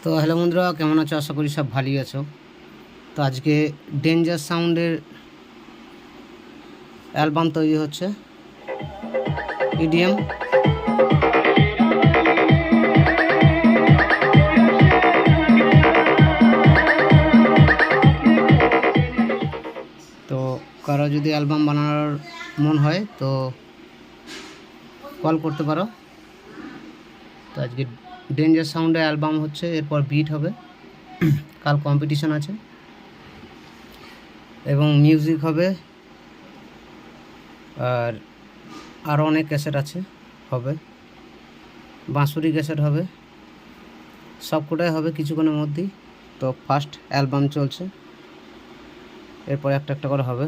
তো হ্যালো বন্ধুরা, কেমন আছো? আশা করি সব ভালোই আছো। তো আজকে ডেঞ্জার সাউন্ডের অ্যালবাম তৈরি হচ্ছে, ইডিএম। তো কারো যদি অ্যালবাম বানানোর মন হয় তো কল করতে পারো। তো আজকে ডেঞ্জার সাউন্ডের অ্যালবাম হচ্ছে, এরপর বিট হবে, কাল কম্পিটিশন আছে এবং মিউজিক হবে, আর আরও অনেক ক্যাসেট আছে, হবে বাঁশুরি ক্যাসেট হবে, সবকটাই হবে কিছুক্ষণের মধ্যেই। তো ফার্স্ট অ্যালবাম চলছে, এরপর একটা একটা করে হবে।